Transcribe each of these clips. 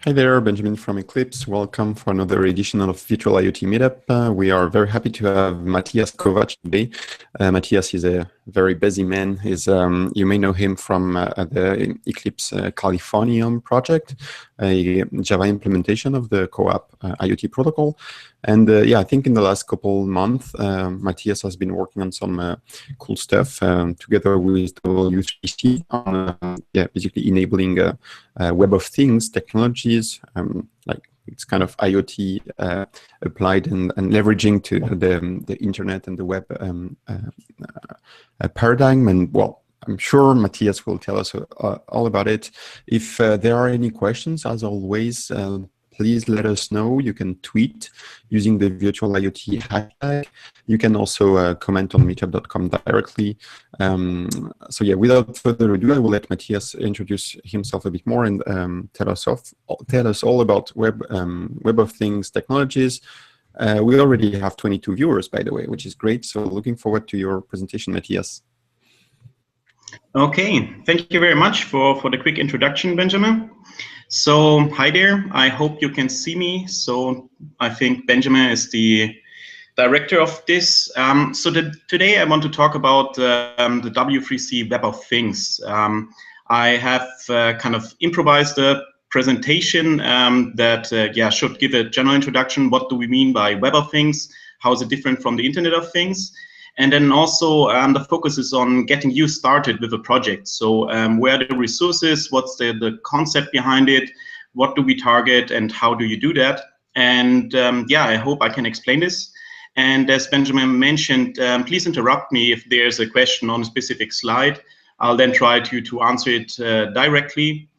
Hi there, Benjamin from Eclipse. Welcome for another edition of Virtual IoT Meetup. We are very happy to have Matthias Kovac today. Matthias is a very busy man. You may know him from the Eclipse Californium project, a Java implementation of the co-op IoT protocol. And yeah, I think in the last couple months, Matthias has been working on some cool stuff together with W3C on basically enabling Web of Things technologies, like it's kind of IoT applied and leveraging to the internet and the web paradigm. And well, I'm sure Matthias will tell us all about it. If there are any questions, as always, please let us know. You can tweet using the virtual IoT hashtag. You can also comment on meetup.com directly. So yeah, without further ado, I will let Matthias introduce himself a bit more and tell us all about Web of Things technologies. We already have 22 viewers, by the way, which is great. So looking forward to your presentation, Matthias. Okay, thank you very much for the quick introduction, Benjamin. So hi there, I hope you can see me. So I think Benjamin is the director of this. Today I want to talk about the W3C Web of Things. I have kind of improvised a presentation that should give a general introduction. What do we mean by Web of Things? How is it different from the Internet of Things? And then also the focus is on getting you started with a project. So where are the resources, what's the concept behind it, what do we target, and how do you do that? And yeah, I hope I can explain this. And as Benjamin mentioned, please interrupt me if there's a question on a specific slide. I'll then try to answer it directly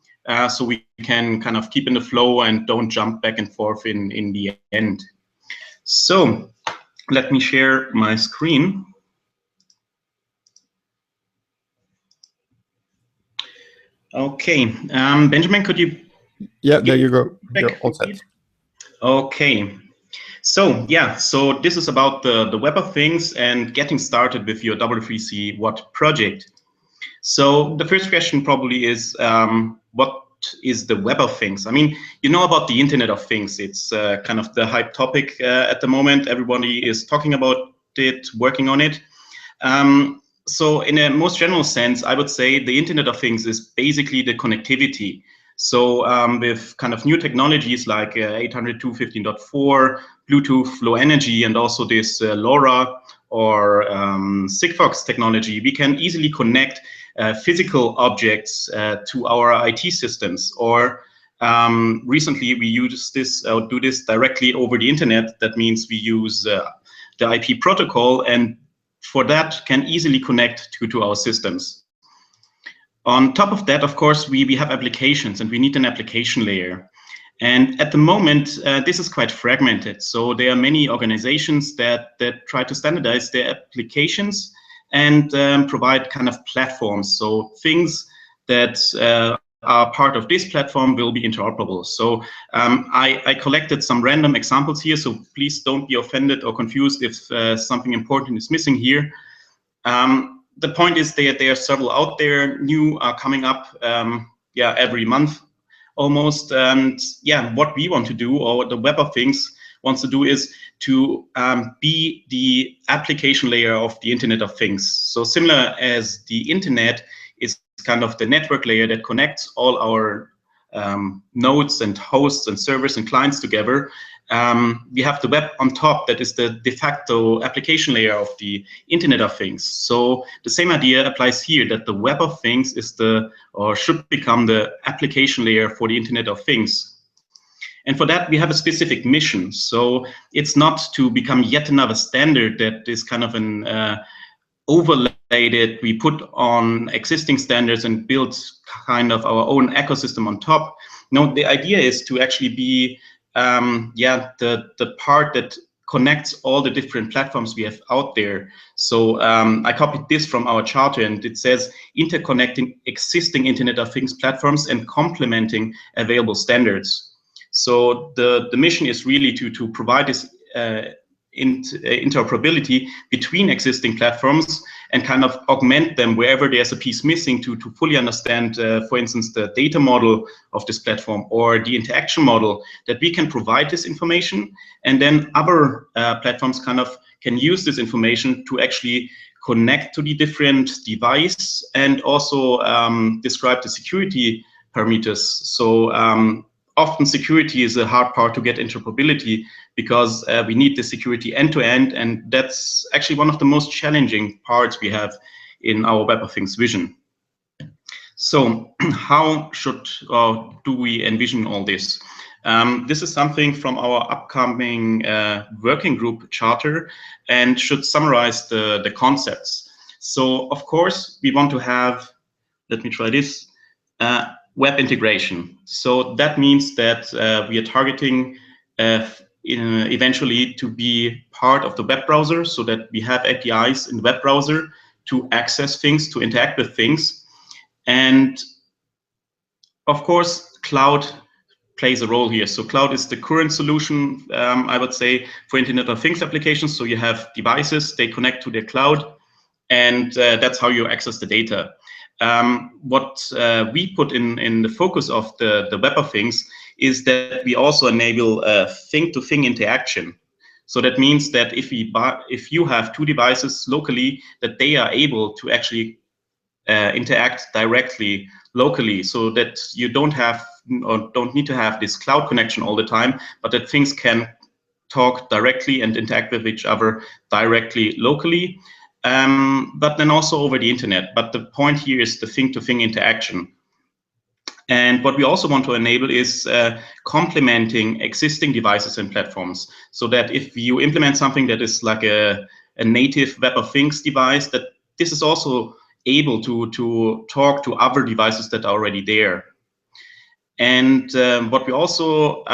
so we can kind of keep in the flow and don't jump back and forth in the end. So let me share my screen. Okay, Benjamin, could you? Yeah, there you go. You're all set. Okay, so yeah, so this is about the Web of Things and getting started with your W3C WoT project. So the first question probably is, what is the Web of Things? I mean, you know about the Internet of Things. It's kind of the hype topic at the moment. Everybody is talking about it, working on it. So in a most general sense, I would say the Internet of Things is basically the connectivity. So with kind of new technologies like 802.15.4, Bluetooth Low Energy, and also this LoRa or Sigfox technology, we can easily connect physical objects to our IT systems. Or recently we use this, do this directly over the internet. That means we use the IP protocol, and for that can easily connect to our systems. On top of that, of course, we have applications, and we need an application layer. And at the moment, this is quite fragmented. So there are many organizations that try to standardize their applications and provide kind of platforms. So things that are part of this platform will be interoperable. So I collected some random examples here, so please don't be offended or confused if something important is missing here. The point is that there are several out there, new are coming up every month almost. And yeah, what we want to do, or what the Web of Things wants to do, is to be the application layer of the Internet of Things. So similar as the internet is kind of the network layer that connects all our nodes and hosts and servers and clients together, we have the web on top that is the de facto application layer of the Internet of Things. So the same idea applies here, that the Web of Things is or should become the application layer for the Internet of Things. And for that, we have a specific mission. So it's not to become yet another standard that is kind of an overlay that we put on existing standards and build kind of our own ecosystem on top. No, the idea is to actually be the part that connects all the different platforms we have out there. So I copied this from our charter, and it says interconnecting existing Internet of Things platforms and complementing available standards. So the mission is really to provide this interoperability between existing platforms and kind of augment them wherever there's a piece missing to fully understand, for instance, the data model of this platform or the interaction model, that we can provide this information, and then other platforms kind of can use this information to actually connect to the different device and also describe the security parameters. So often security is a hard part to get interoperability, because we need the security end-to-end, and that's actually one of the most challenging parts we have in our Web of Things vision. So how do we envision all this? This is something from our upcoming working group charter, and should summarize the concepts. So of course we want to have, let me try this, web integration. So that means that we are targeting eventually to be part of the web browser, so that we have APIs in the web browser to access things, to interact with things. And of course, cloud plays a role here. So cloud is the current solution, I would say, for Internet of Things applications. So you have devices, they connect to their cloud, and that's how you access the data. What we put in the focus of the Web of Things is that we also enable thing-to-thing interaction. So that means that if you have two devices locally, that they are able to actually interact directly locally, so that you don't need to have this cloud connection all the time, but that things can talk directly and interact with each other directly locally. But then also over the internet. But the point here is the thing-to-thing interaction. And what we also want to enable is complementing existing devices and platforms, so that if you implement something that is like a native Web of Things device, that this is also able to talk to other devices that are already there. And what we also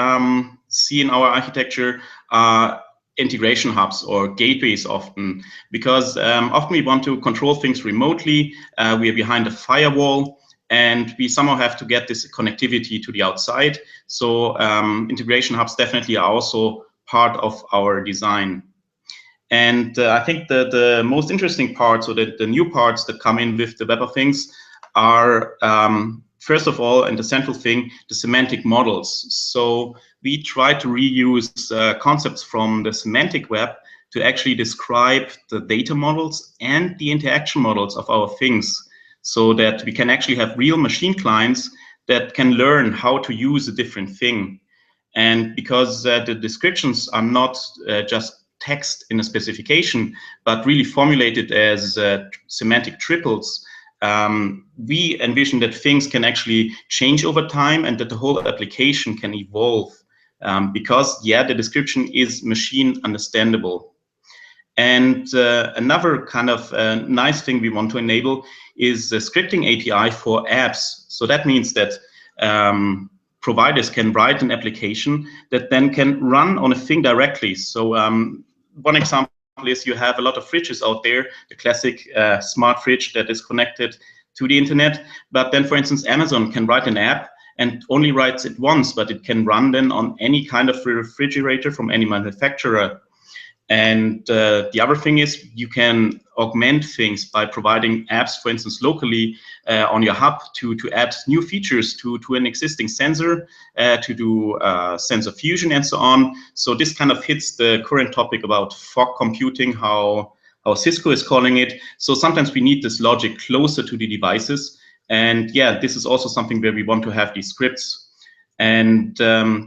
see in our architecture are integration hubs or gateways often, because often we want to control things remotely. We are behind a firewall, and we somehow have to get this connectivity to the outside. So integration hubs definitely are also part of our design. And I think the most interesting parts, or the new parts that come in with the Web of Things, are first of all, and the central thing, the semantic models. So we try to reuse concepts from the semantic web to actually describe the data models and the interaction models of our things, so that we can actually have real machine clients that can learn how to use a different thing. And because the descriptions are not just text in a specification, but really formulated as semantic triples, we envision that things can actually change over time, and that the whole application can evolve, because, yeah, the description is machine understandable. And another kind of nice thing we want to enable is the scripting API for apps. So that means that providers can write an application that then can run on a thing directly. So one example is you have a lot of fridges out there, the classic smart fridge that is connected to the internet. But then, for instance, Amazon can write an app and only writes it once, but it can run then on any kind of refrigerator from any manufacturer. And the other thing is you can augment things by providing apps, for instance, locally on your hub to add new features to an existing sensor, to do sensor fusion and so on. So this kind of hits the current topic about fog computing, how Cisco is calling it. So sometimes we need this logic closer to the devices. And yeah, this is also something where we want to have these scripts. And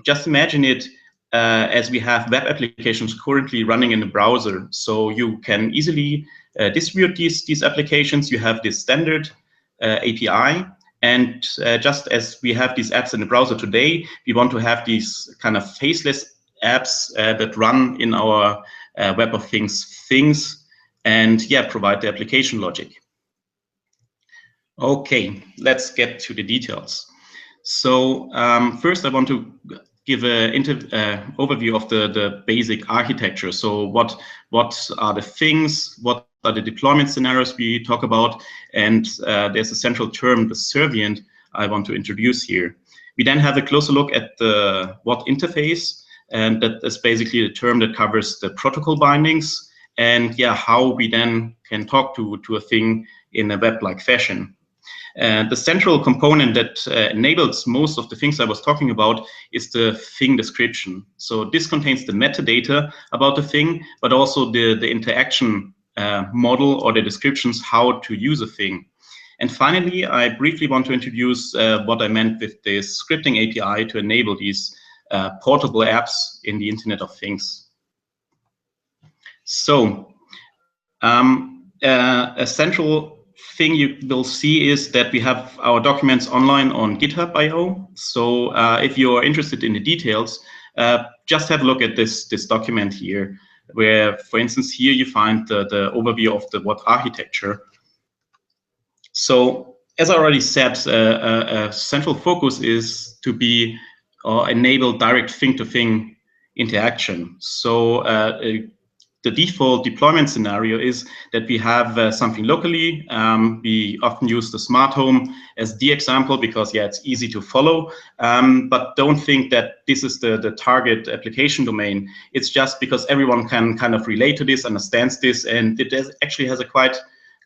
just imagine it as we have web applications currently running in the browser. So you can easily distribute these applications. You have this standard API. And just as we have these apps in the browser today, we want to have these kind of faceless apps that run in our Web of Things and yeah, provide the application logic. Okay, let's get to the details. So first I want to give an overview of the basic architecture. So what are the things, what are the deployment scenarios we talk about, and there's a central term, the servient, I want to introduce here. We then have a closer look at the WoT interface, and that is basically the term that covers the protocol bindings and yeah, how we then can talk to a thing in a web-like fashion. The central component that enables most of the things I was talking about is the thing description. So this contains the metadata about the thing, but also the interaction model or the descriptions how to use a thing. And finally, I briefly want to introduce what I meant with this scripting API to enable these portable apps in the Internet of Things. So a central thing you will see is that we have our documents online on GitHub.io. So if you're interested in the details, just have a look at this document here, where, for instance, here you find the overview of the WoT architecture. So as I already said, a central focus is to be enable direct thing-to-thing interaction. So the default deployment scenario is that we have something locally. We often use the smart home as the example because, yeah, it's easy to follow. But don't think that this is the target application domain. It's just because everyone can kind of relate to this, understands this, and it actually has a quite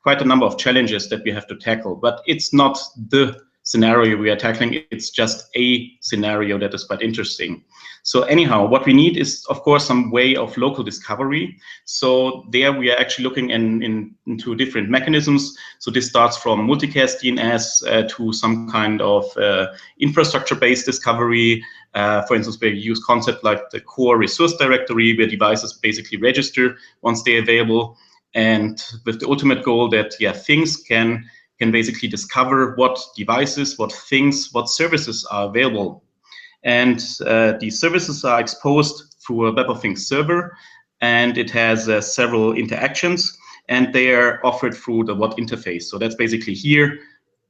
a number of challenges that we have to tackle. But it's not the scenario we are tackling. It's just a scenario that is quite interesting. So anyhow, what we need is, of course, some way of local discovery. So there we are actually looking into different mechanisms. So this starts from multicast DNS to some kind of infrastructure-based discovery. For instance, we use concept like the core resource directory, where devices basically register once they're available, and with the ultimate goal that, yeah, things can basically discover what devices, what things, what services are available. And these services are exposed through a Web of Things server, and it has several interactions, and they are offered through the WoT Interface. So that's basically here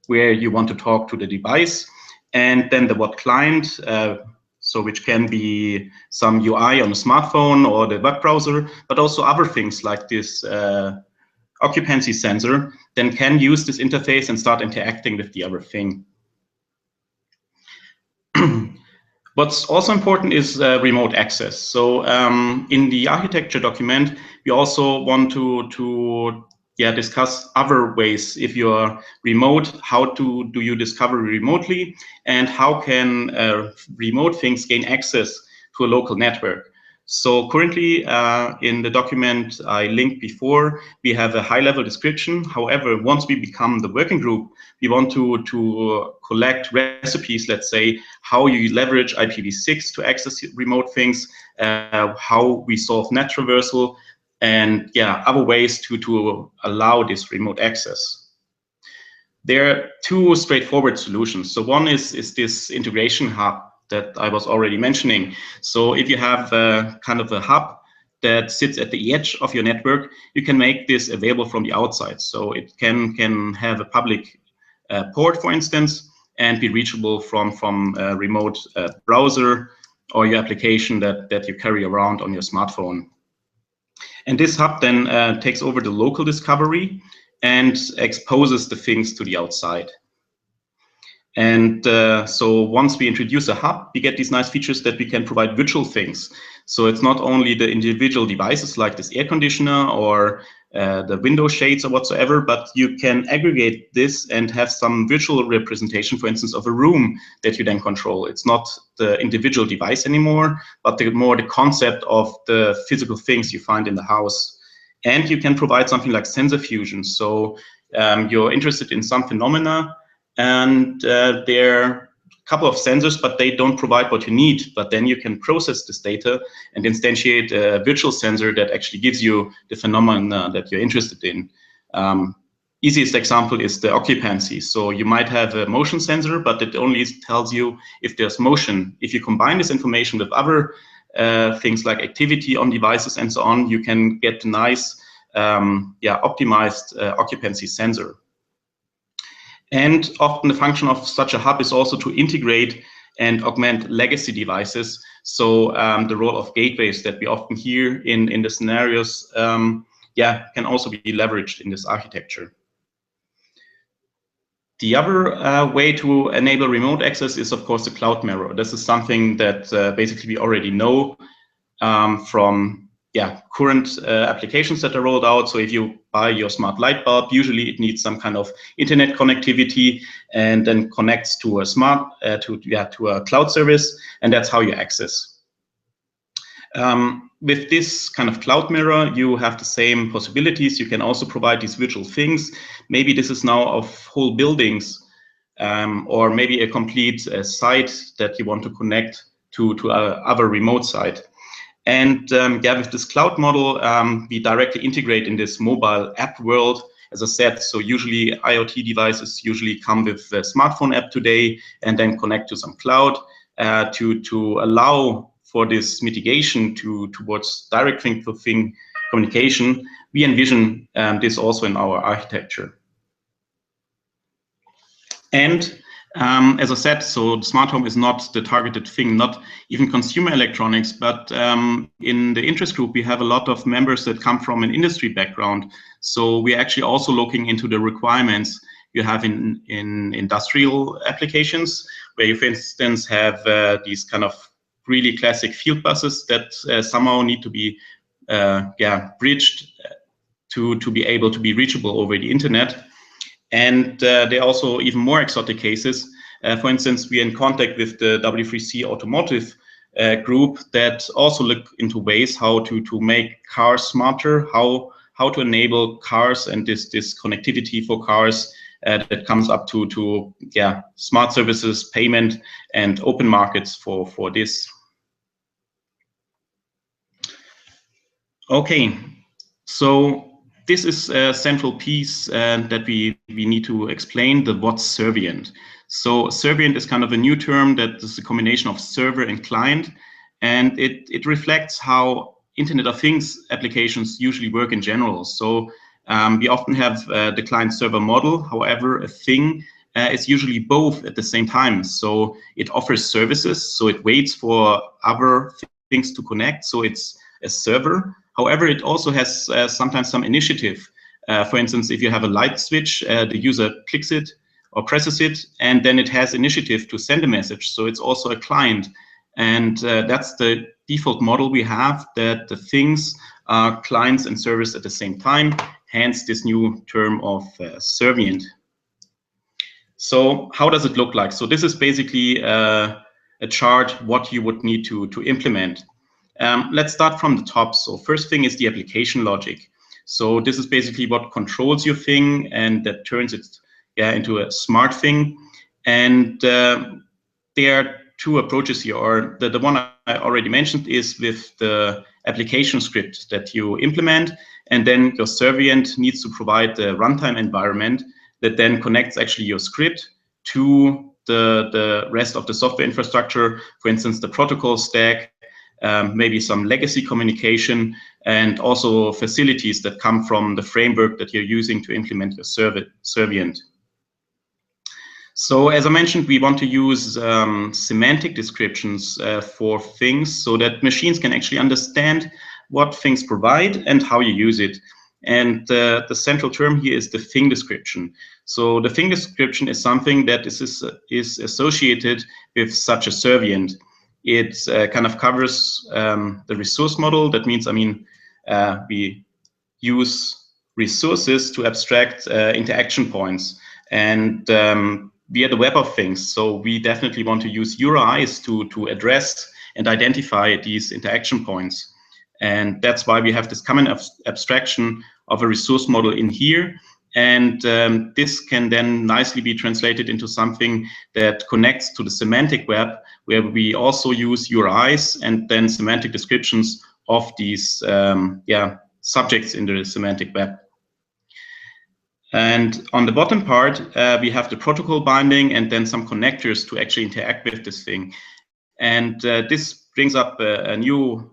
where you want to talk to the device, and then the WoT client, so which can be some UI on a smartphone or the web browser, but also other things like this occupancy sensor, then can use this interface and start interacting with the other thing. What's also important is remote access. So in the architecture document, we also want to discuss other ways. If you're remote, how do you discover remotely, and how can remote things gain access to a local network? So currently in the document I linked before, we have a high-level description. However, once we become the working group, we want to collect recipes, let's say, how you leverage IPv6 to access remote things, how we solve net traversal, and yeah, other ways to allow this remote access. There are two straightforward solutions. So one is this integration hub that I was already mentioning. So if you have kind of a hub that sits at the edge of your network, you can make this available from the outside. So it can have a public port, for instance, and be reachable from a remote browser or your application that you carry around on your smartphone. And this hub then takes over the local discovery and exposes the things to the outside. And so once we introduce a hub, we get these nice features that we can provide virtual things. So it's not only the individual devices like this air conditioner or the window shades or whatsoever, but you can aggregate this and have some virtual representation, for instance, of a room that you then control. It's not the individual device anymore, but more the concept of the physical things you find in the house. And you can provide something like sensor fusion. So you're interested in some phenomena, and there are a couple of sensors, but they don't provide what you need. But then you can process this data and instantiate a virtual sensor that actually gives you the phenomena that you're interested in. Easiest example is the occupancy. So you might have a motion sensor, but it only tells you if there's motion. If you combine this information with other things like activity on devices and so on, you can get a nice optimized occupancy sensor. And often the function of such a hub is also to integrate and augment legacy devices. So the role of gateways that we often hear in the scenarios can also be leveraged in this architecture. The other way to enable remote access is, of course, the cloud mirror. This is something that basically we already know from current applications that are rolled out. So if you buy your smart light bulb, usually it needs some kind of internet connectivity and then connects to a to a cloud service, and that's how you access. With this kind of cloud mirror, you have the same possibilities. You can also provide these virtual things. Maybe this is now of whole buildings, or maybe a complete site that you want to connect to other remote site. And with this cloud model, we directly integrate in this mobile app world, as I said. So usually IoT devices usually come with a smartphone app today and then connect to some cloud to allow for this mitigation towards direct thing-to-thing communication. We envision this also in our architecture. And as I said, so the smart home is not the targeted thing, not even consumer electronics, but in the interest group, we have a lot of members that come from an industry background. So we're actually also looking into the requirements you have in industrial applications, where you, for instance, have these kind of really classic field buses that somehow need to be bridged to be able to be reachable over the internet. And there are also even more exotic cases. For instance, we are in contact with the W3C Automotive group that also look into ways how to make cars smarter, how to enable cars and this connectivity for cars that comes up to smart services, payment, and open markets for this. Okay, so this is a central piece that we need to explain, the WoT Servient. So Servient is kind of a new term that is a combination of server and client, and it reflects how Internet of Things applications usually work in general. So we often have the client-server model. However, a thing is usually both at the same time. So it offers services, so it waits for other things to connect. So it's a server. However, it also has sometimes some initiative. For instance, if you have a light switch, the user clicks it or presses it, and then it has initiative to send a message. So it's also a client. And that's the default model we have, that the things are clients and servers at the same time, hence this new term of Servient. So how does it look like? So this is basically a chart what you would need to implement. Let's start from the top. So first thing is the application logic. So this is basically what controls your thing and that turns it into a smart thing. And there are two approaches here, or the one I already mentioned is with the application script that you implement, and then your Servient needs to provide the runtime environment that then connects actually your script to the rest of the software infrastructure, for instance, the protocol stack, maybe some legacy communication, and also facilities that come from the framework that you're using to implement your Servient. So as I mentioned, we want to use semantic descriptions for things so that machines can actually understand what things provide and how you use it. And the central term here is the thing description. So the thing description is something that is associated with such a Servient. It kind of covers the resource model. That means, we use resources to abstract interaction points. And we are the Web of Things, so we definitely want to use URIs to address and identify these interaction points. And that's why we have this common abstraction of a resource model in here. And this can then nicely be translated into something that connects to the semantic web, where we also use URIs and then semantic descriptions of these subjects in the semantic web. And on the bottom part, we have the protocol binding and then some connectors to actually interact with this thing. And this brings up a new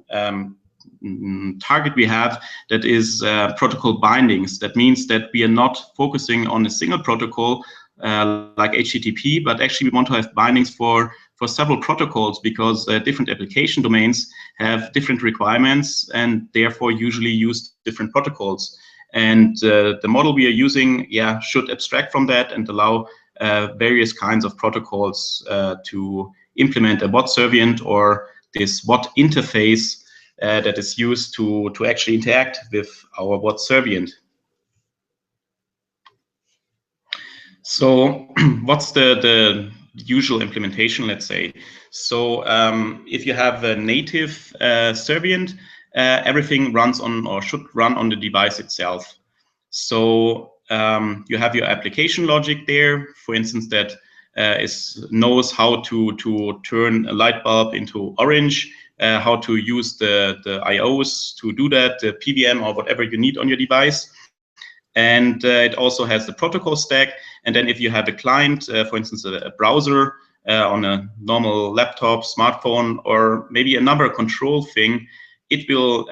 target we have, that is protocol bindings. That means that we are not focusing on a single protocol like HTTP, but actually we want to have bindings for several protocols, because different application domains have different requirements and therefore usually use different protocols. And the model we are using should abstract from that and allow various kinds of protocols to implement a WoT Servient or this WoT Interface that is used to actually interact with our WoT Servient. So what's the usual implementation, let's say? So if you have a native Servient, everything runs on or should run on the device itself. So you have your application logic there, for instance, that knows how to turn a light bulb into orange, how to use the IOs to do that, the PVM or whatever you need on your device. And it also has the protocol stack. And then if you have a client, for instance, a browser on a normal laptop, smartphone, or maybe another control thing, it will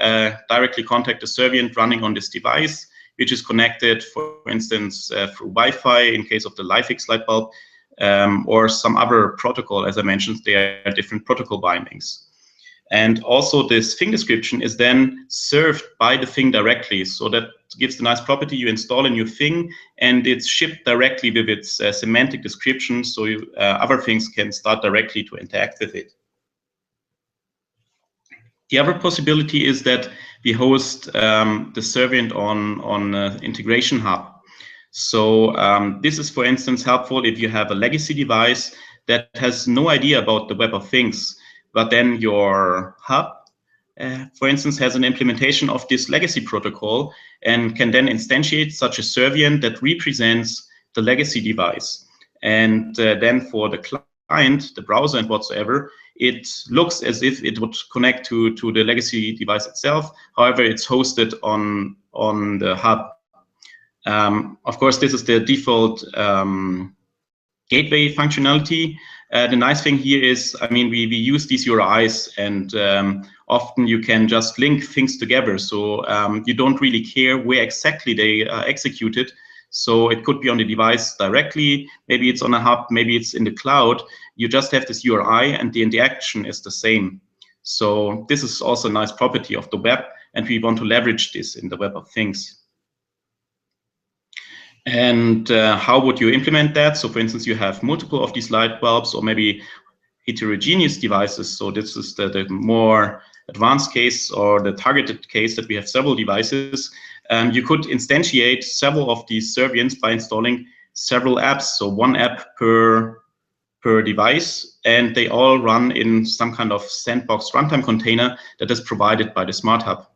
directly contact the Servient running on this device, which is connected, for instance, through Wi-Fi in case of the LiFix light bulb, or some other protocol. As I mentioned, there are different protocol bindings. And also this thing description is then served by the thing directly. So that gives the nice property. You install a new thing and it's shipped directly with its semantic description. So other things can start directly to interact with it. The other possibility is that we host the Servient on integration hub. So this is, for instance, helpful if you have a legacy device that has no idea about the Web of Things, but then your hub, for instance, has an implementation of this legacy protocol and can then instantiate such a Servient that represents the legacy device. And then for the client, the browser and whatsoever, it looks as if it would connect to the legacy device itself. However, it's hosted on the hub. Of course, this is the default gateway functionality. The nice thing here is, I mean, we use these URIs, and often you can just link things together. So you don't really care where exactly they are executed. So it could be on the device directly, maybe it's on a hub, maybe it's in the cloud. You just have this URI and the interaction is the same. So this is also a nice property of the web, and we want to leverage this in the Web of Things. And how would you implement that? So for instance, you have multiple of these light bulbs or maybe heterogeneous devices. So this is the more advanced case or the targeted case that we have several devices. You could instantiate several of these Servients by installing several apps. So one app per device, and they all run in some kind of sandbox runtime container that is provided by the Smart Hub.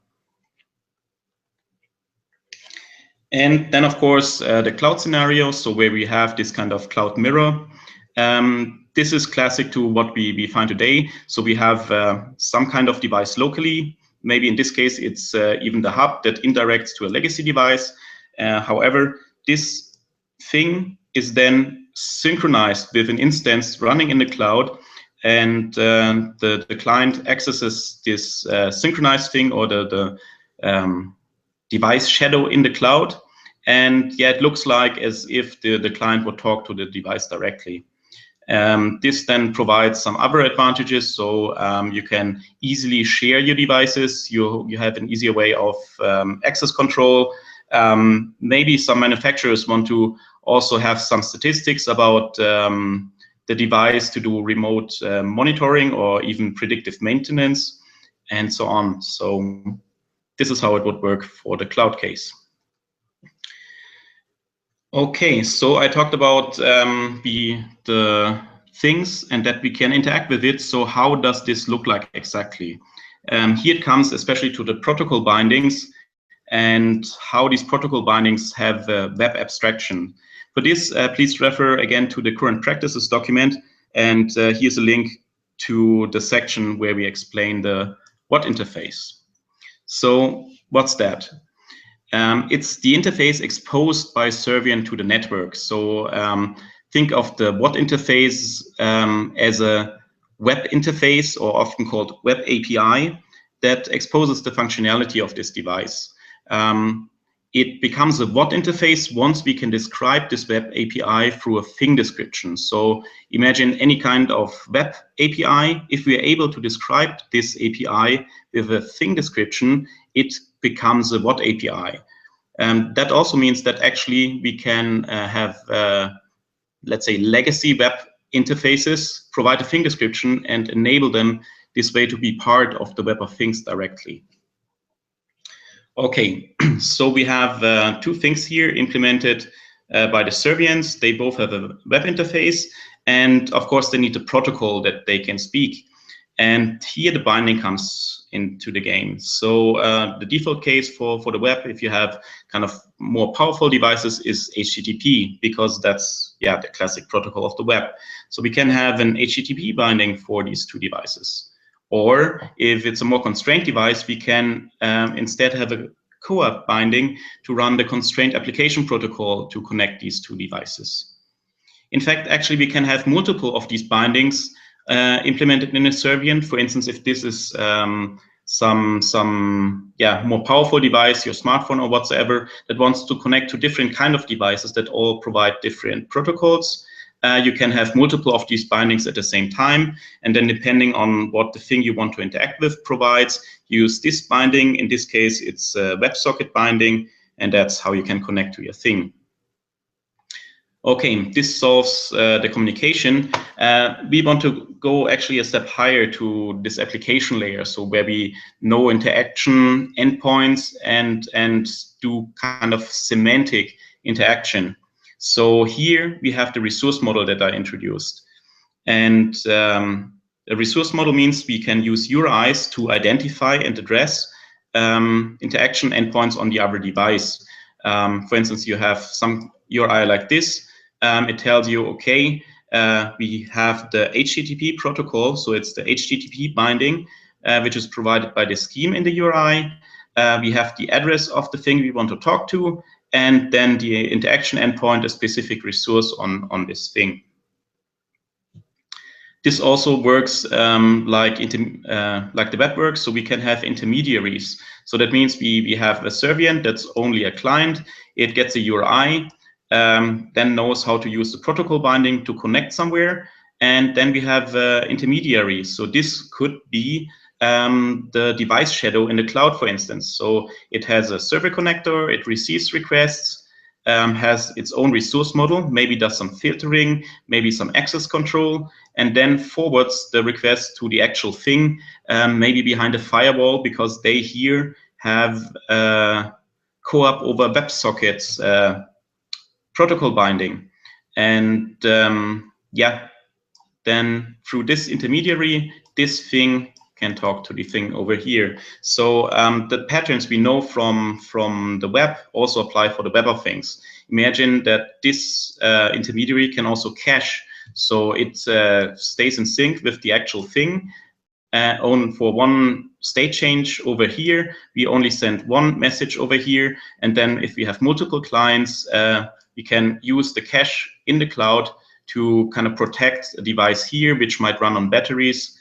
And then, of course, the cloud scenario, so where we have this kind of cloud mirror. This is classic to what we find today. So we have some kind of device locally. Maybe in this case, it's even the hub that indirects to a legacy device. However, this thing is then synchronized with an instance running in the cloud, and the client accesses this synchronized thing or the device shadow in the cloud, and yeah, it looks like as if the client would talk to the device directly. This then provides some other advantages, so you can easily share your devices. You have an easier way of access control. Maybe some manufacturers want to also have some statistics about the device to do remote monitoring or even predictive maintenance and so on. So this is how it would work for the cloud case. Okay, so I talked about the things and that we can interact with it. So how does this look like exactly? Here it comes especially to the protocol bindings and how these protocol bindings have web abstraction. For this, please refer again to the current practices document, and here's a link to the section where we explain the WoT interface. So what's that? It's the interface exposed by Servient to the network. So think of the WoT interface as a web interface, or often called web API, that exposes the functionality of this device. It becomes a WoT interface once we can describe this web API through a thing description. So imagine any kind of web API. If we are able to describe this API with a thing description, it becomes a WoT API. That also means that actually we can have, let's say, legacy web interfaces, provide a thing description and enable them this way to be part of the Web of Things directly. Okay, so we have two things here implemented by the Servients. They both have a web interface, and of course they need a protocol that they can speak. And here the binding comes into the game. So the default case for the web, if you have kind of more powerful devices, is HTTP, because that's the classic protocol of the web. So we can have an HTTP binding for these two devices. Or if it's a more constrained device, we can instead have a CoAP binding to run the constrained application protocol to connect these two devices. In fact, actually, we can have multiple of these bindings implemented in a Servient. For instance, if this is some more powerful device, your smartphone or whatsoever, that wants to connect to different kind of devices that all provide different protocols, you can have multiple of these bindings at the same time, and then depending on what the thing you want to interact with provides, use this binding. In this case, it's a WebSocket binding, and that's how you can connect to your thing. Okay, this solves the communication. We want to go actually a step higher to this application layer, so where we know interaction endpoints and do kind of semantic interaction. So here we have the resource model that I introduced. And a resource model means we can use URIs to identify and address interaction endpoints on the other device. For instance, you have some URI like this. It tells you, okay, we have the HTTP protocol, so it's the HTTP binding, which is provided by the scheme in the URI. We have the address of the thing we want to talk to, and then the interaction endpoint, a specific resource on this thing. This also works like the web works, so we can have intermediaries. So that means we have a Servient that's only a client. It gets a URI, then knows how to use the protocol binding to connect somewhere, and then we have intermediaries. So this could be the device shadow in the cloud, for instance. So it has a server connector, it receives requests, has its own resource model, maybe does some filtering, maybe some access control, and then forwards the request to the actual thing, maybe behind a firewall, because they here have CoAP over WebSockets protocol binding. And then through this intermediary, this thing can talk to the thing over here. So the patterns we know from the web also apply for the Web of Things. Imagine that this intermediary can also cache, so it stays in sync with the actual thing. On for one state change over here, we only send one message over here, and then if we have multiple clients, we can use the cache in the cloud to kind of protect a device here, which might run on batteries.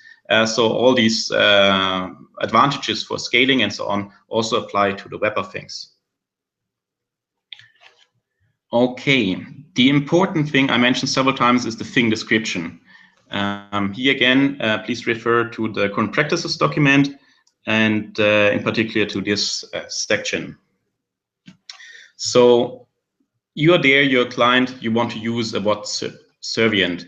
So all these advantages for scaling and so on also apply to the Web of Things. Okay, the important thing I mentioned several times is the thing description. Here again, please refer to the current practices document, and in particular to this section. So you are there, you're a client, you want to use a WoT Servient.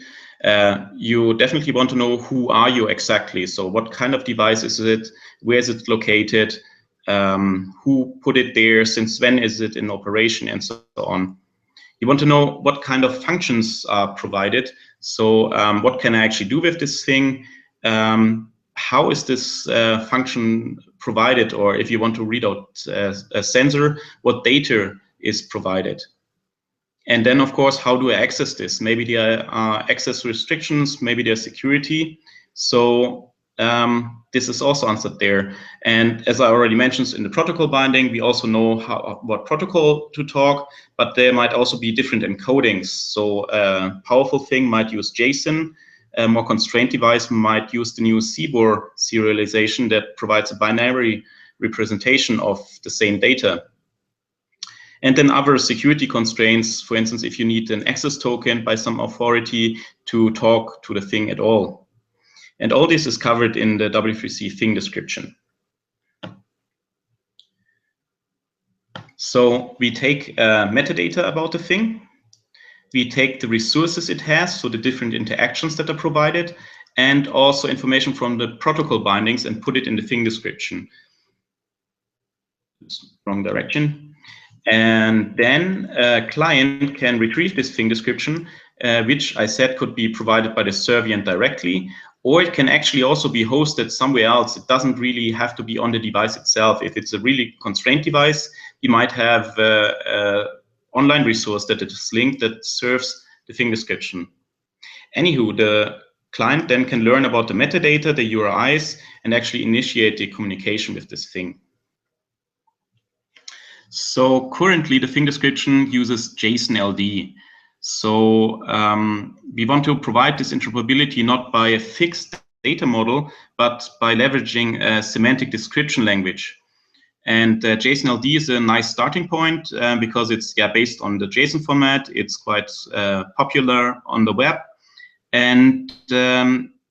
You definitely want to know who are you exactly. So what kind of device is it? Where is it located? Who put it there? Since when is it in operation? And so on. You want to know what kind of functions are provided. So what can I actually do with this thing? How is this function provided? Or if you want to read out a sensor, what data is provided? And then, of course, how do I access this? Maybe there are access restrictions, maybe there's security. So this is also answered there. And as I already mentioned in the protocol binding, we also know what protocol to talk, but there might also be different encodings. So a powerful thing might use JSON. A more constrained device might use the new CBOR serialization that provides a binary representation of the same data. And then other security constraints, for instance, if you need an access token by some authority to talk to the thing at all. And all this is covered in the W3C Thing Description. So we take metadata about the thing. We take the resources it has, so the different interactions that are provided, and also information from the protocol bindings and put it in the thing description. It's wrong direction. And then a client can retrieve this thing description, which I said could be provided by the Servient directly, or it can actually also be hosted somewhere else. It doesn't really have to be on the device itself. If it's a really constrained device, you might have an online resource that is linked that serves the thing description. Anywho, the client then can learn about the metadata, the URIs, and actually initiate the communication with this thing. So currently, the thing description uses JSON-LD. So we want to provide this interoperability not by a fixed data model, but by leveraging a semantic description language. And JSON-LD is a nice starting point because it's based on the JSON format. It's quite popular on the web. And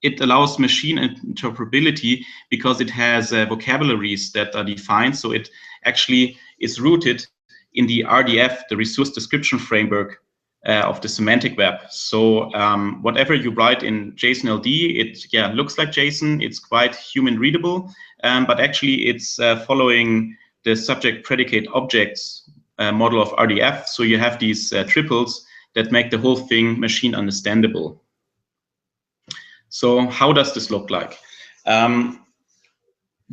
it allows machine interoperability because it has vocabularies that are defined. So it actually is rooted in the RDF, the resource description framework of the semantic web. So whatever you write in JSON-LD, it looks like JSON. It's quite human readable, but actually it's following the subject predicate objects model of RDF. So you have these triples that make the whole thing machine understandable. So how does this look like?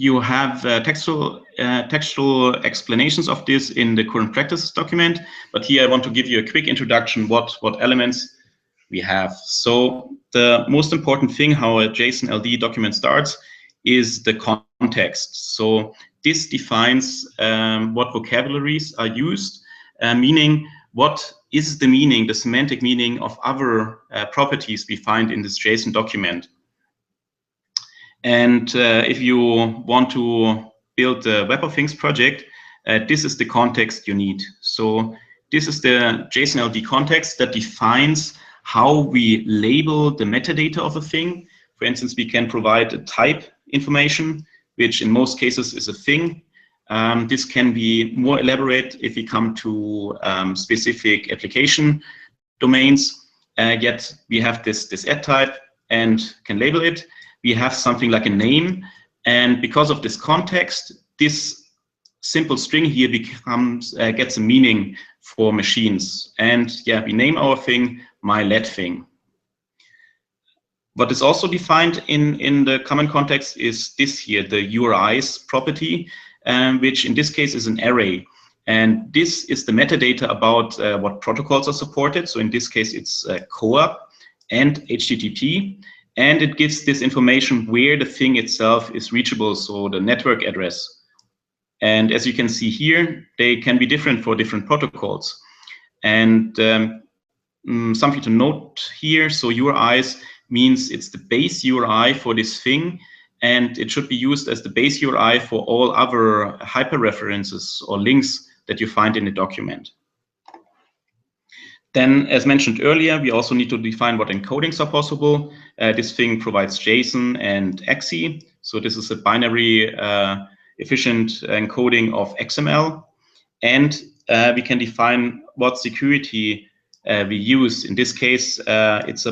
You have textual explanations of this in the current practices document, but here I want to give you a quick introduction what elements we have. So the most important thing how a JSON-LD document starts is the context. So this defines what vocabularies are used, meaning what is the meaning, the semantic meaning of other properties we find in this JSON document. And if you want to build the Web of Things project, this is the context you need. So this is the JSON-LD context that defines how we label the metadata of a thing. For instance, we can provide a type information, which in most cases is a thing. This can be more elaborate if we come to specific application domains. Yet we have this add type and can label it. We have something like a name, and because of this context, this simple string here becomes gets a meaning for machines. And we name our thing my LED thing. What is also defined in the common context is this here, the URIs property, which in this case is an array. And this is the metadata about what protocols are supported. So in this case, it's CoAP and HTTP. And it gives this information where the thing itself is reachable, so the network address. And as you can see here, they can be different for different protocols. And something to note here, so URIs means it's the base URI for this thing, and it should be used as the base URI for all other hyperreferences or links that you find in the document. Then, as mentioned earlier, we also need to define what encodings are possible. This thing provides JSON and EXE. So this is a binary efficient encoding of XML. And we can define what security we use. In this case, it's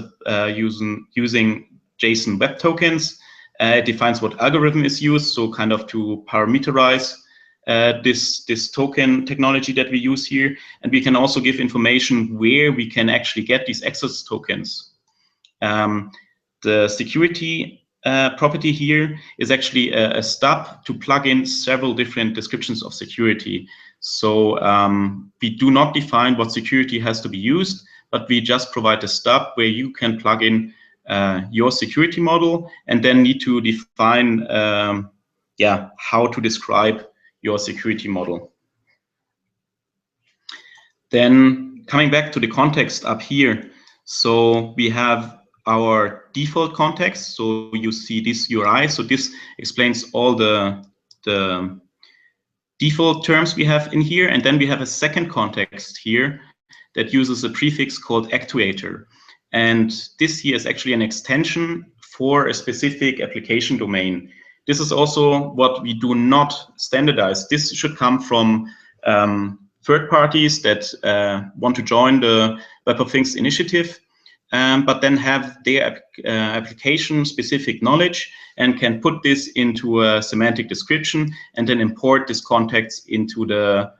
using JSON web tokens. It defines what algorithm is used, so kind of to parameterize this token technology that we use here. And we can also give information where we can actually get these access tokens. The security property here is actually a stub to plug in several different descriptions of security. So we do not define what security has to be used, but we just provide a stub where you can plug in your security model and then need to define how to describe your security model. Then coming back to the context up here, so we have our default context. So you see this URI. So this explains all the default terms we have in here. And then we have a second context here that uses a prefix called actuator. And this here is actually an extension for a specific application domain. This is also what we do not standardize. This should come from third parties that want to join the Web of Things initiative. but then have their application-specific knowledge and can put this into a semantic description and then import this context into the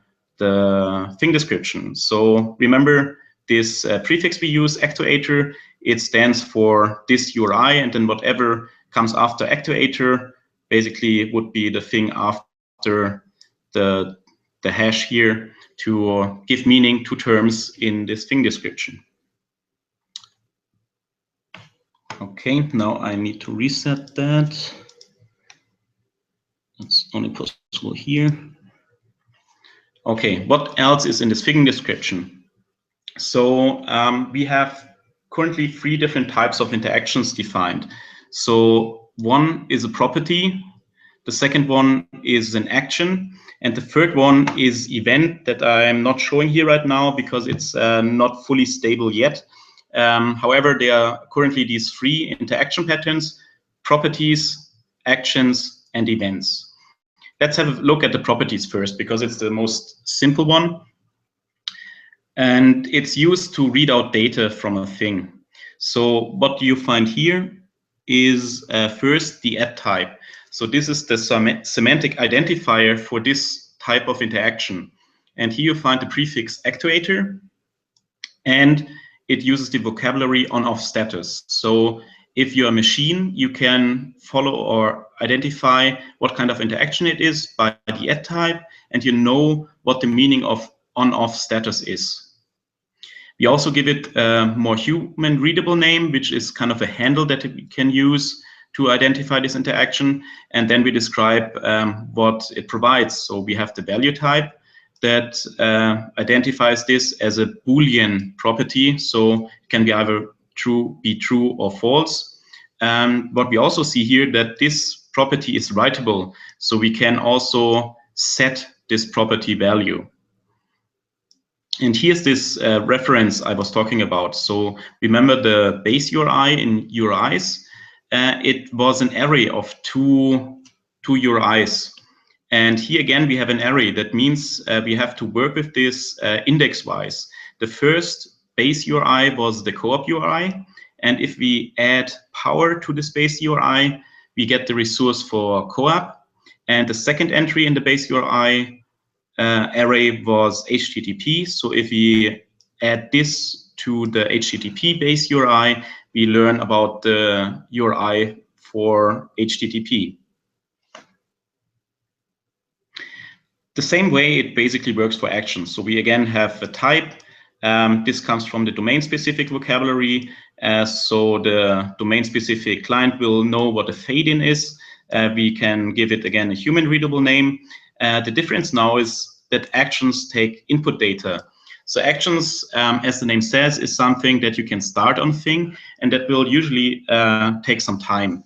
thing description. So remember this prefix we use, actuator, it stands for this URI, and then whatever comes after actuator basically would be the thing after the hash here to give meaning to terms in this thing description. Okay, now I need to reset that. That's only possible here. Okay, what else is in this thing description? So we have currently 3 different types of interactions defined. So one is a property, the second one is an action, and the third one is event that I'm not showing here right now because it's not fully stable yet. However, there are currently these 3 interaction patterns: properties, actions, and events. Let's have a look at the properties first because it's the most simple one. And it's used to read out data from a thing. So what you find here is first the add type. So this is the semantic identifier for this type of interaction. And here you find the prefix actuator, and it uses the vocabulary on-off status. So if you're a machine, you can follow or identify what kind of interaction it is by the add type, and you know what the meaning of on-off status is. We also give it a more human readable name, which is kind of a handle that we can use to identify this interaction. And then we describe what it provides. So we have the value type that identifies this as a Boolean property. So it can be either true or false. What we also see here that this property is writable. So we can also set this property value. And here's this reference I was talking about. So remember the base URI in URIs? It was an array of two URIs. And here again, we have an array. That means we have to work with this index-wise. The first base URI was the co-op URI. And if we add power to this base URI, we get the resource for co-op. And the second entry in the base URI array was HTTP. So if we add this to the HTTP base URI, we learn about the URI for HTTP. The same way it basically works for actions. So we again have a type. This comes from the domain-specific vocabulary. So the domain-specific client will know what a fade-in is. We can give it, again, a human-readable name. The difference now is that actions take input data. So actions, as the name says, is something that you can start on a thing, and that will usually take some time.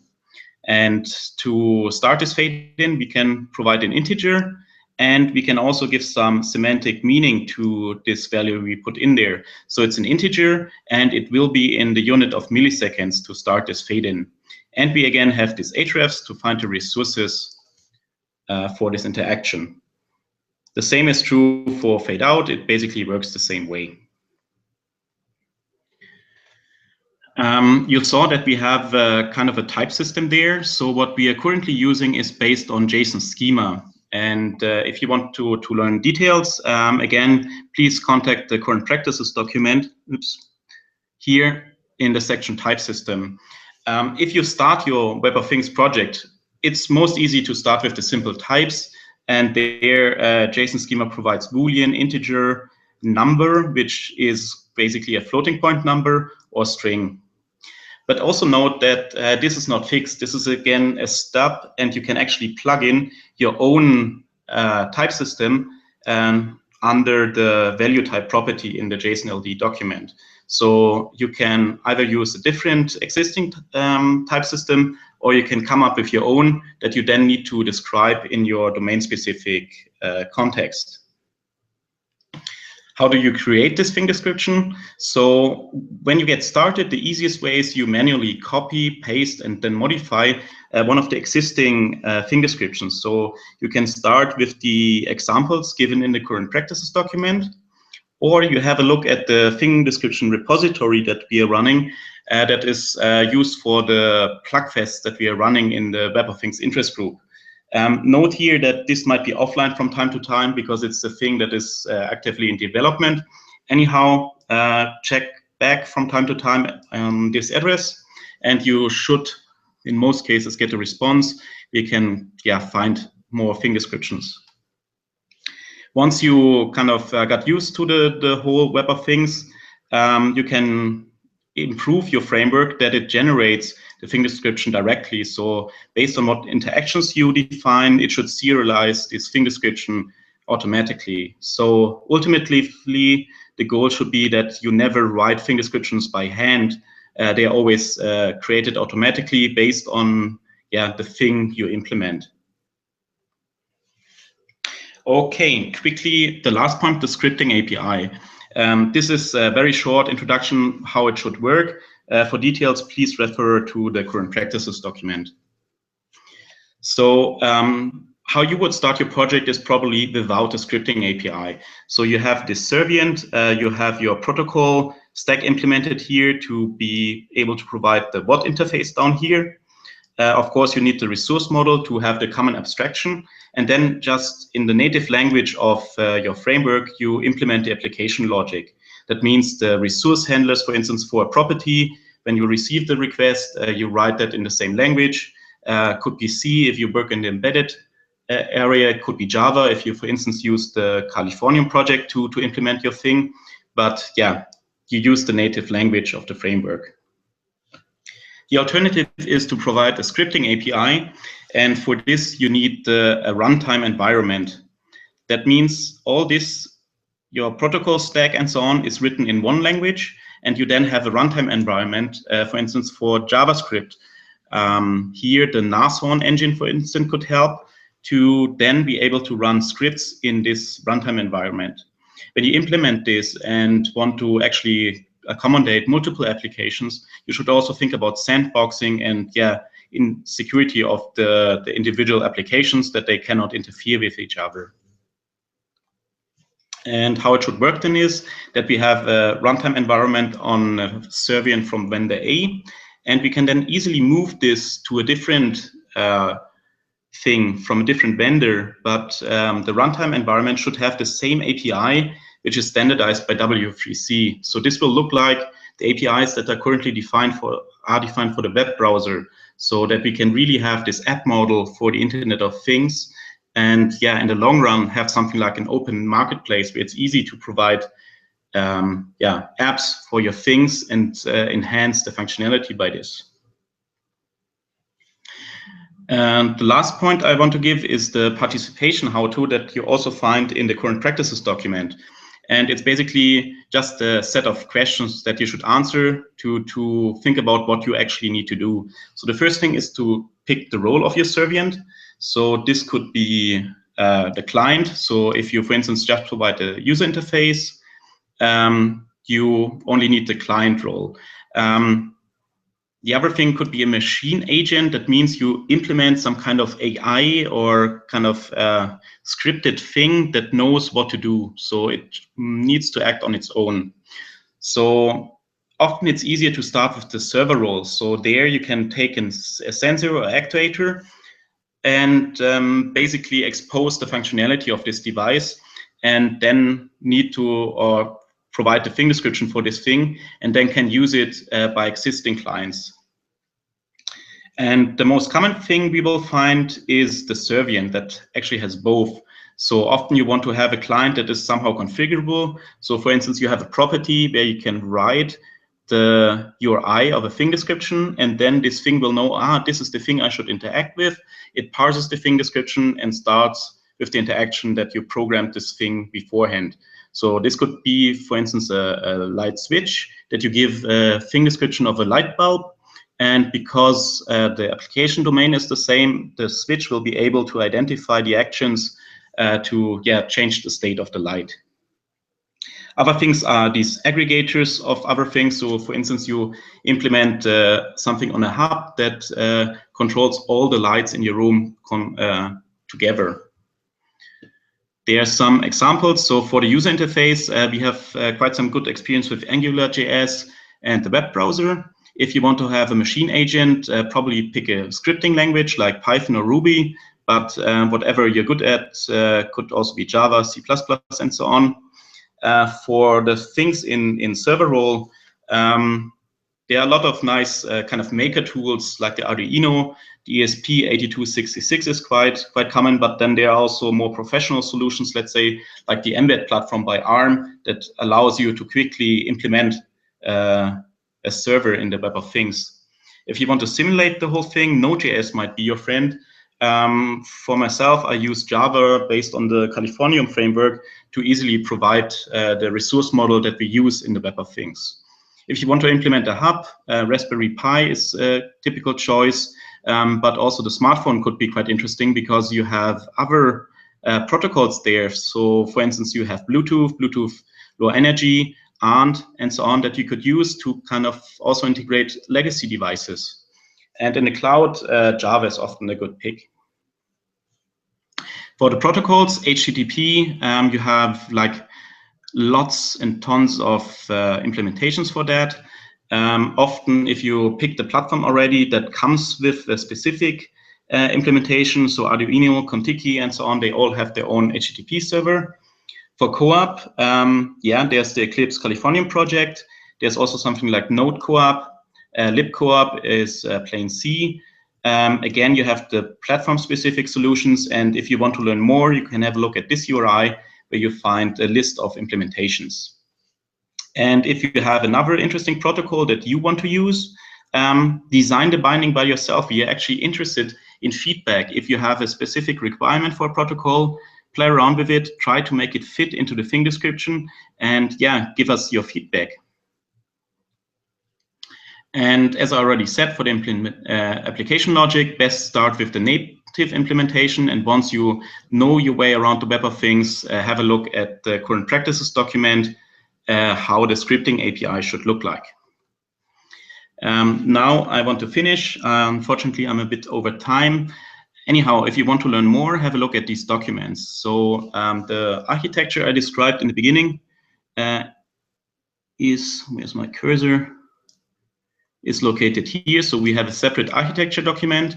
And to start this fade-in, we can provide an integer, and we can also give some semantic meaning to this value we put in there. So it's an integer, and it will be in the unit of milliseconds to start this fade-in. And we again have these hrefs to find the resources for this interaction. The same is true for fade out. It basically works the same way. You saw that we have kind of a type system there. So what we are currently using is based on JSON schema. And if you want to learn details, again, please contact the current practices document here in the section type system. If you start your Web of Things project, it's most easy to start with the simple types. And there, JSON schema provides Boolean, integer, number, which is basically a floating point number, or string. But also note that this is not fixed. This is, again, a stub, and you can actually plug in your own type system under the value type property in the JSON-LD document. So you can either use a different existing type system, or you can come up with your own that you then need to describe in your domain-specific context. How do you create this thing description? So when you get started, the easiest way is you manually copy, paste, and then modify one of the existing thing descriptions. So you can start with the examples given in the current practices document, or you have a look at the thing description repository that we are running that is used for the PlugFests that we are running in the Web of Things interest group. Note here that this might be offline from time to time because it's a thing that is actively in development. Anyhow, check back from time to time on this address, and you should, in most cases, get a response. We can find more thing descriptions. Once you kind of got used to the whole Web of Things, you can improve your framework that it generates the thing description directly. So based on what interactions you define, it should serialize this thing description automatically. So ultimately, the goal should be that you never write thing descriptions by hand. They are always created automatically based on the thing you implement. Okay, quickly, the last point, the scripting API. This is a very short introduction how it should work. For details, please refer to the current practices document. So how you would start your project is probably without a scripting API. So you have this Servient, you have your protocol stack implemented here to be able to provide the WoT interface down here. Of course, you need the resource model to have the common abstraction. And then just in the native language of your framework, you implement the application logic. That means the resource handlers, for instance, for a property, when you receive the request, you write that in the same language. Could be C if you work in the embedded area. It could be Java if you, for instance, use the Californian project to implement your thing. But yeah, you use the native language of the framework. The alternative is to provide a scripting API, and for this you need a runtime environment. That means all this, your protocol stack and so on, is written in one language, and you then have a runtime environment, for instance, for JavaScript. Here the Nashorn engine, for instance, could help to then be able to run scripts in this runtime environment. When you implement this and want to actually accommodate multiple applications, you should also think about sandboxing and in security of the individual applications, that they cannot interfere with each other. And how it should work then is that we have a runtime environment on Servient from vendor A, and we can then easily move this to a different thing from a different vendor, but the runtime environment should have the same API, which is standardized by W3C. So this will look like the APIs that are currently defined for the web browser, so that we can really have this app model for the Internet of Things. And in the long run, have something like an open marketplace where it's easy to provide apps for your things and enhance the functionality by this. And the last point I want to give is the participation how-to that you also find in the current practices document. And it's basically just a set of questions that you should answer to think about what you actually need to do. So the first thing is to pick the role of your Servient. So this could be the client. So if you, for instance, just provide the user interface, you only need the client role. The other thing could be a machine agent. That means you implement some kind of AI or kind of scripted thing that knows what to do. So it needs to act on its own. So often it's easier to start with the server role. So there you can take a sensor or actuator and basically expose the functionality of this device, and then need to provide the thing description for this thing, and then can use it by existing clients. And the most common thing we will find is the Servient that actually has both. So often you want to have a client that is somehow configurable. So for instance, you have a property where you can write the URI of a thing description, and then this thing will know, this is the thing I should interact with. It parses the thing description and starts with the interaction that you programmed this thing beforehand. So this could be, for instance, a light switch that you give a thing description of a light bulb. And because the application domain is the same, the switch will be able to identify the actions to change the state of the light. Other things are these aggregators of other things. So for instance, you implement something on a hub that controls all the lights in your room together. There are some examples. So for the user interface, we have quite some good experience with AngularJS and the web browser. If you want to have a machine agent, probably pick a scripting language like Python or Ruby, but whatever you're good at could also be Java, C++, and so on. For the things in server role, there are a lot of nice kind of maker tools like the Arduino. The ESP8266 is quite common, but then there are also more professional solutions, let's say, like the Mbed platform by ARM that allows you to quickly implement a server in the Web of Things. If you want to simulate the whole thing, Node.js might be your friend. For myself, I use Java based on the Californium framework to easily provide the resource model that we use in the Web of Things. If you want to implement a hub, Raspberry Pi is a typical choice, but also the smartphone could be quite interesting because you have other protocols there. So for instance, you have Bluetooth Low Energy, and so on that you could use to kind of also integrate legacy devices. And in the cloud, Java is often a good pick. For the protocols, HTTP, you have like lots and tons of implementations for that. Often, if you pick the platform already that comes with a specific implementation, so Arduino, Contiki, and so on, they all have their own HTTP server. For co-op, there's the Eclipse Californium project. There's also something like Node co-op. libcoop is plain C. Again, you have the platform-specific solutions, and if you want to learn more, you can have a look at this URI, where you find a list of implementations. And if you have another interesting protocol that you want to use, design the binding by yourself. We are actually interested in feedback. If you have a specific requirement for a protocol, play around with it, try to make it fit into the thing description, and give us your feedback. And as I already said, for the application logic, best start with the native implementation. And once you know your way around the Web of Things, have a look at the current practices document, how the scripting API should look like. Now I want to finish. Unfortunately, I'm a bit over time. Anyhow, if you want to learn more, have a look at these documents. So the architecture I described in the beginning where's my cursor? Is located here. So we have a separate architecture document.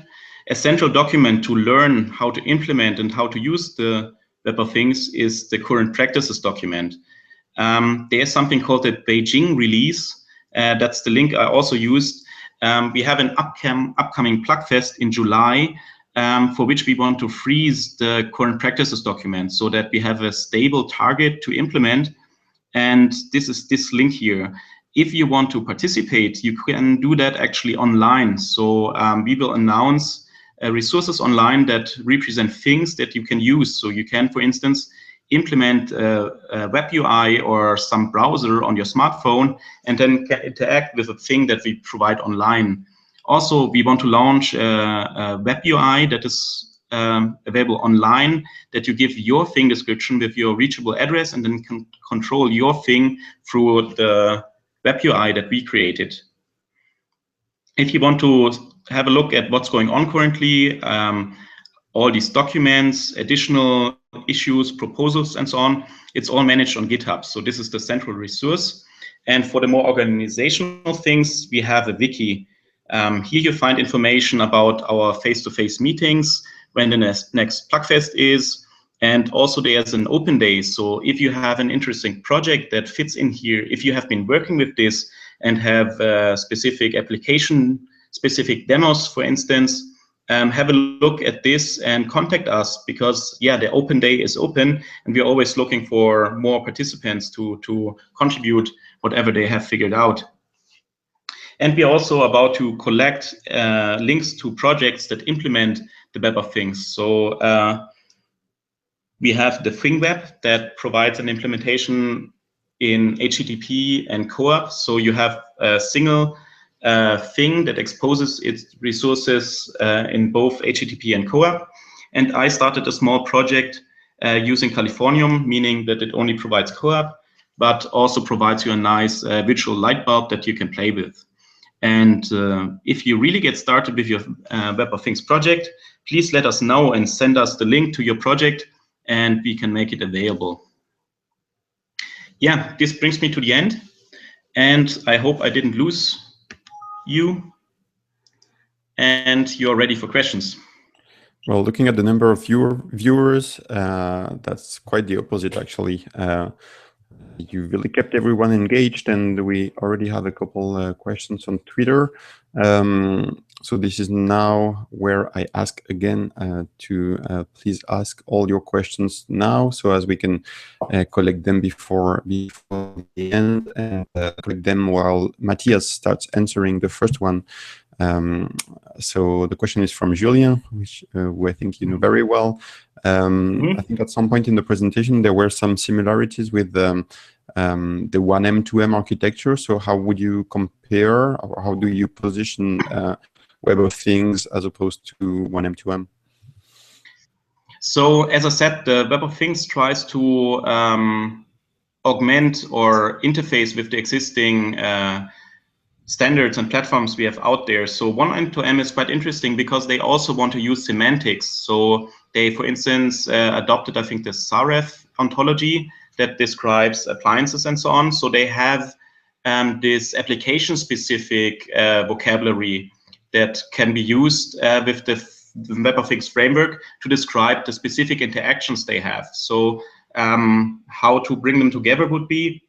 A central document to learn how to implement and how to use the Web of Things is the current practices document. There's something called the Beijing release. That's the link I also used. We have an upcoming PlugFest in July, for which we want to freeze the current practices document so that we have a stable target to implement. And this is this link here. If you want to participate, you can do that actually online. So we will announce resources online that represent things that you can use. So you can, for instance, implement a web UI or some browser on your smartphone and then can interact with a thing that we provide online. Also, we want to launch a web UI that is available online, that you give your thing description with your reachable address and then can control your thing through the web UI that we created. If you want to have a look at what's going on currently, all these documents, additional issues, proposals, and so on, it's all managed on GitHub. So this is the central resource. And for the more organizational things, we have a wiki. Here you find information about our face-to-face meetings, when the next PlugFest is, and also there's an open day. So if you have an interesting project that fits in here, if you have been working with this and have specific application-specific demos, for instance, have a look at this and contact us, because the open day is open and we're always looking for more participants to contribute whatever they have figured out. And we're also about to collect links to projects that implement the Web of Things. So we have the ThingWeb that provides an implementation in HTTP and co-op. So you have a single thing that exposes its resources in both HTTP and co-op. And I started a small project using Californium, meaning that it only provides co-op, but also provides you a nice virtual light bulb that you can play with. And if you really get started with your Web of Things project, please let us know and send us the link to your project. and we can make it available. Yeah, this brings me to the end, and I hope I didn't lose you, and you're ready for questions. Well, looking at the number of viewers, that's quite the opposite, actually. You really kept everyone engaged, and we already have a couple questions on Twitter. So this is now where I ask again to please ask all your questions now, so as we can collect them before the end, and collect them while Matthias starts answering the first one. So the question is from Julien, who I think you know very well. I think at some point in the presentation there were some similarities with the 1M, 2M architecture. So how would you compare, or how do you position Web of Things as opposed to 1M, 2M? So as I said, the Web of Things tries to augment or interface with the existing standards and platforms we have out there. So 1M, 2M is quite interesting because they also want to use semantics. So they, for instance, adopted, I think, the Saref ontology that describes appliances and so on. So they have this application-specific vocabulary that can be used with the Web of Things framework to describe the specific interactions they have. So how to bring them together would be,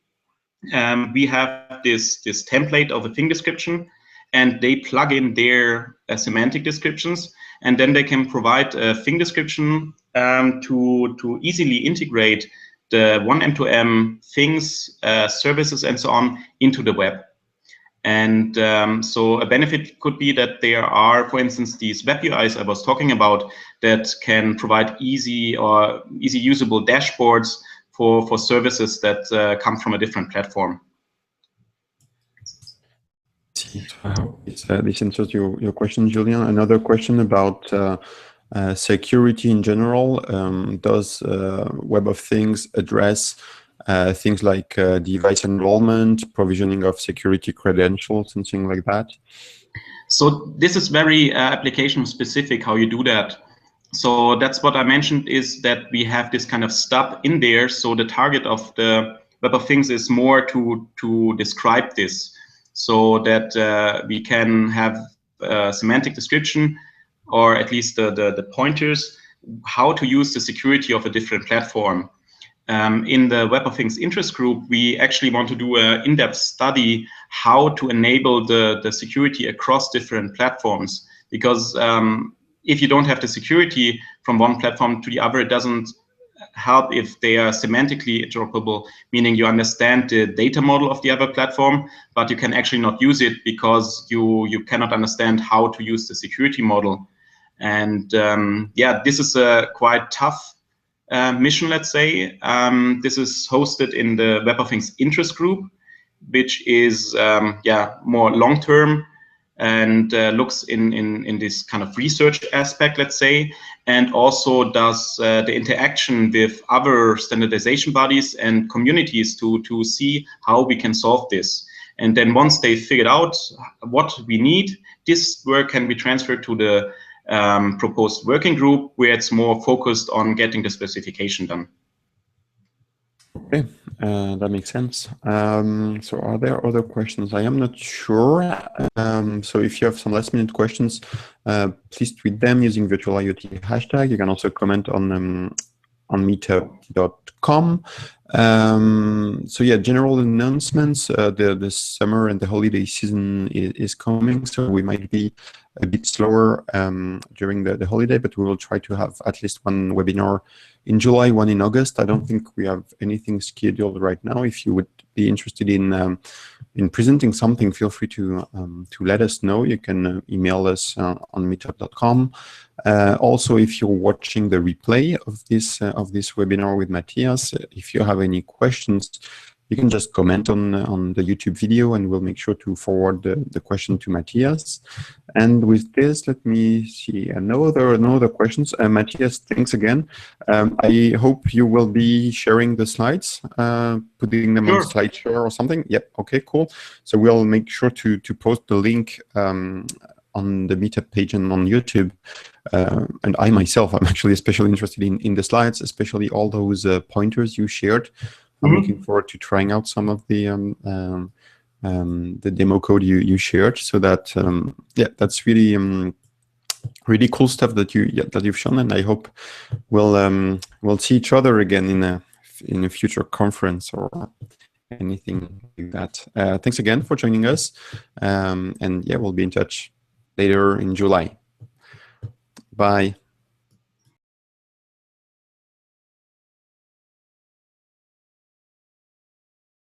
we have this template of a thing description, and they plug in their semantic descriptions, and then they can provide a thing description to easily integrate the 1M, 2M things, services, and so on into the web. And so a benefit could be that there are, for instance, these web UIs I was talking about that can provide easy usable dashboards for services that come from a different platform. I hope this answers your question, Julian. Another question about security in general. Does Web of Things address things like device enrollment, provisioning of security credentials, and things like that? So this is very application specific how you do that. So that's what I mentioned, is that we have this kind of stub in there. So the target of the Web of Things is more to describe this, so that we can have a semantic description, or at least the pointers, how to use the security of a different platform. In the Web of Things interest group, we actually want to do an in-depth study how to enable the security across different platforms, because if you don't have the security from one platform to the other, it doesn't help if they are semantically interoperable, meaning you understand the data model of the other platform, but you can actually not use it because you cannot understand how to use the security model. And yeah, this is a quite tough mission, let's say. This is hosted in the Web of Things interest group, which is yeah, more long-term, and looks in this kind of research aspect, let's say, and also does the interaction with other standardization bodies and communities to see how we can solve this. And then once they figured out what we need, this work can be transferred to the proposed working group, where it's more focused on getting the specification done. Okay, that makes sense. So are there other questions? I am not sure. So if you have some last-minute questions, please tweet them using virtual IoT hashtag. You can also comment on meetup.com. So yeah, general announcements. The summer and the holiday season is coming, so we might be a bit slower during the holiday, but we will try to have at least one webinar in July, one in August. I don't think we have anything scheduled right now. If you would be interested in presenting something, feel free to let us know. You can email us on meetup.com. Also, if you're watching the replay of this webinar with Matthias, if you have any questions, you can just comment on the YouTube video, and we'll make sure to forward the question to Matthias. And with this, let me see. No other questions. Matthias, thanks again. I hope you will be sharing the slides, putting them on SlideShare or something. Yep. Okay. Cool. So we'll make sure to post the link on the Meetup page and on YouTube And I myself, I'm actually especially interested in the slides, especially all those pointers you shared. I'm looking forward to trying out some of the demo code you shared. So that yeah, that's really really cool stuff that you've shown, and I hope we'll see each other again in a future conference or anything like that. Thanks again for joining us, and yeah, we'll be in touch later in July. Bye.